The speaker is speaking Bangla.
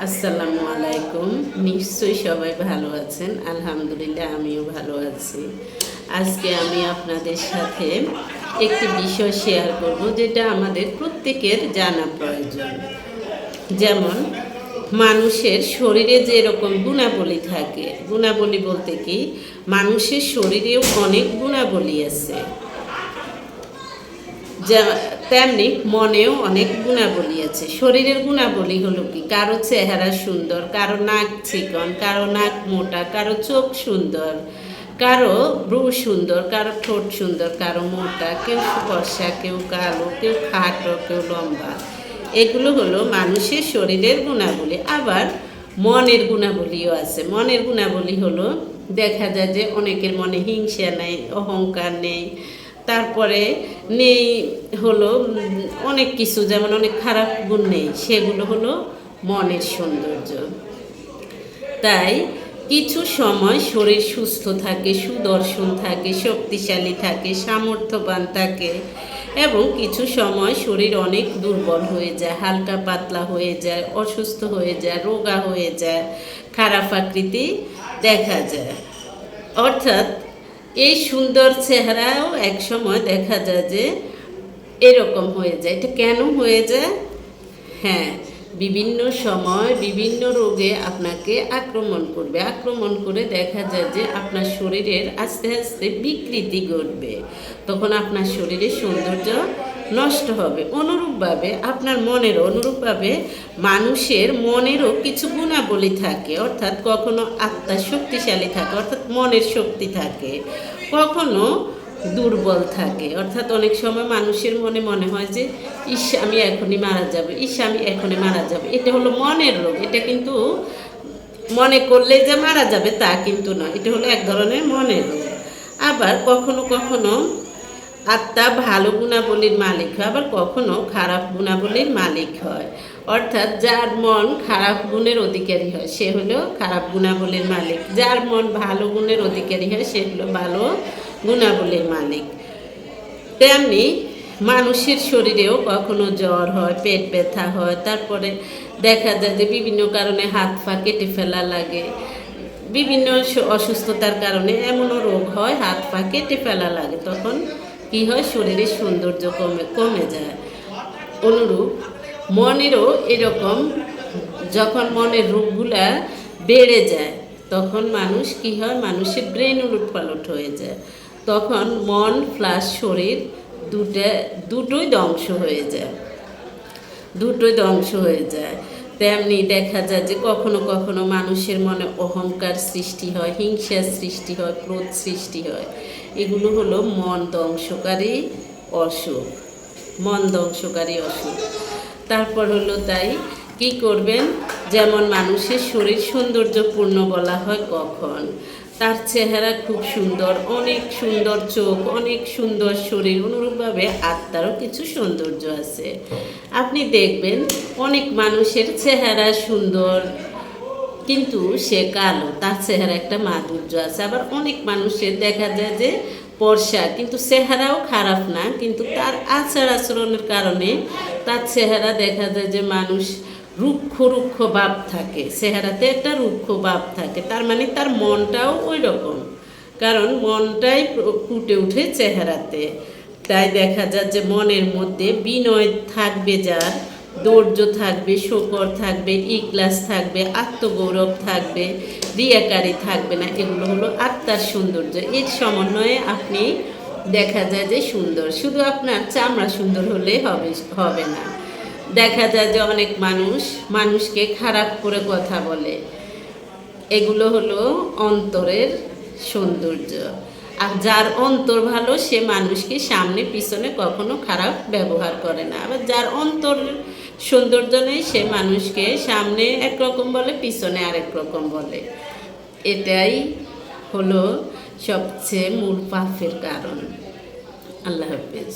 আসসালামু আলাইকুম। নিশ্চয়ই সবাই ভালো আছেন। আলহামদুলিল্লাহ আমিও ভালো আছি। আজকে আমি আপনাদের সাথে একটি বিষয় শেয়ার করব, যেটা আমাদের প্রত্যেকের জানা প্রয়োজন। যেমন মানুষের শরীরে যে এরকম গুণাবলী থাকে, গুণাবলী বলতে কি, মানুষের শরীরেও অনেক গুণাবলী আছে, যা তেমনি মনেও অনেক গুণাবলী আছে। শরীরের গুণাবলী হলো কি, কারো চেহারা সুন্দর, কারো নাক চিকন, কারো নাক মোটা, কারো চোখ সুন্দর, কারো ভ্রু সুন্দর, কারো ঠোঁট সুন্দর, কারো মোটা, কেউ ফর্সা, কেউ কালো, কেউ খাটো, কেউ লম্বা। এগুলো হলো মানুষের শরীরের গুণাবলী। আবার মনের গুণাবলীও আছে। মনের গুণাবলী হলো, দেখা যায় যে অনেকের মনে হিংসা নেই, অহংকার নেই, তারপরে নেই হলো অনেক কিছু, যেমন অনেক খারাপ গুণ নেই, সেগুলো হলো মনের সৌন্দর্য। তাই কিছু সময় শরীর সুস্থ থাকে, সুদর্শন থাকে, শক্তিশালী থাকে, সামর্থ্যবান থাকে, এবং কিছু সময় শরীর অনেক দুর্বল হয়ে যায়, হালকা পাতলা হয়ে যায়, অসুস্থ হয়ে যায়, রোগা হয়ে যায়, খারাপ আকৃতি দেখা যায়। অর্থাৎ এই সুন্দর চেহারাও এক সময় দেখা যায় যে এরকম হয়ে যায়। এটা কেন হয়ে যায়? হ্যাঁ, বিভিন্ন সময় বিভিন্ন রোগে আপনাকে আক্রমণ করবে, আক্রমণ করে দেখা যায় যে আপনার শরীরের আস্তে আস্তে বিকৃতি ঘটবে। তখন আপনার শরীরের সৌন্দর্য নষ্ট হবে। অনুরূপভাবে আপনার মনেরও অনুরূপভাবে মানুষের মনেরও কিছু গুণাবলী থাকে, অর্থাৎ কখনো আত্মা শক্তিশালী থাকে, অর্থাৎ মনের শক্তি থাকে, কখনো দুর্বল থাকে। অর্থাৎ অনেক সময় মানুষের মনে মনে হয় যে ইস আমি এখনই মারা যাব, ইস আমি এখনই মারা যাব। এটা হলো মনের রোগ। এটা কিন্তু মনে করলে যে মারা যাবে তা কিন্তু নয়, এটা হলো এক ধরনের মনের রোগ। আবার কখনো কখনো আত্মা ভালো গুণাবলীর মালিক হয়, আবার কখনো খারাপ গুণাবলীর মালিক হয়। অর্থাৎ যার মন খারাপ গুণের অধিকারী হয় সে হলো খারাপ গুণাবলীর মালিক, যার মন ভালো গুণের অধিকারী হয় সে হলো ভালো গুণাবলীর মালিক। তেমনি মানুষের শরীরেও কখনো জ্বর হয়, পেট ব্যথা হয়, তারপরে দেখা যায় যে বিভিন্ন কারণে হাত পা কেটে ফেলা লাগে, বিভিন্ন অসুস্থতার কারণে এমনও রোগ হয় হাত পা কেটে ফেলা লাগে। তখন কি হয়, শরীরের সৌন্দর্য কমে কমে যায়। অনুরূপ মনেরও এরকম, যখন মনের রোগগুলা বেড়ে যায় তখন মানুষ কি হয়, মানুষের ব্রেন উলটপালট হয়ে যায়। তখন মন প্লাস শরীর দুটোই ধ্বংস হয়ে যায়, দুটোই ধ্বংস হয়ে যায়। তেমনি দেখা যায় যে কখনো কখনো মানুষের মনে অহংকার সৃষ্টি হয়, হিংসার সৃষ্টি হয়, ক্রোধ সৃষ্টি হয়। এগুলো হলো মন ধ্বংসকারী অসুখ, মন ধ্বংসকারী অসুখ। তারপর হলো তাই কি করবেন, যেমন মানুষের শরীর সৌন্দর্যপূর্ণ বলা হয় কখন, তার চেহারা খুব সুন্দর, অনেক সুন্দর চোখ, অনেক সুন্দর শরীর। অনুরূপভাবে আত্মারও কিছু সৌন্দর্য আছে। আপনি দেখবেন অনেক মানুষের চেহারা সুন্দর কিন্তু সে কালো, তার চেহারা একটা মাধুর্য আছে। আবার অনেক মানুষের দেখা যায় যে ফর্সা কিন্তু চেহারাও খারাপ না, কিন্তু তার আচার আচরণের কারণে তার চেহারা দেখা যায় যে মানুষ রুক্ষ রুক্ষ ভাব থাকে, চেহারাতে একটা রুক্ষ ভাব থাকে। তার মানে তার মনটাও ওই রকম, কারণ মনটাই ফুটে উঠে চেহারাতে। তাই দেখা যায় যে মনের মধ্যে বিনয় থাকবে, যার ধৈর্য থাকবে, শকর থাকবে, ইখলাস থাকবে, আত্মগৌরব থাকবে, রিয়াকারি থাকবে না। এগুলো হলো আত্মার সৌন্দর্য। এর সমন্বয়ে আপনি দেখা যায় যে সুন্দর। শুধু আপনার চামড়া সুন্দর হলে হবে না। দেখা যায় যে অনেক মানুষ মানুষকে খারাপ করে কথা বলে, এগুলো হলো অন্তরের সৌন্দর্য। আর যার অন্তর ভালো সে মানুষকে সামনে পিছনে কখনো খারাপ ব্যবহার করে না। আবার যার অন্তর সৌন্দর্য নেই সে মানুষকে সামনে একরকম বলে, পিছনে আরেক রকম বলে। এটাই হলো সবচেয়ে মূল পাপের কারণ। আল্লাহ হাফেজ।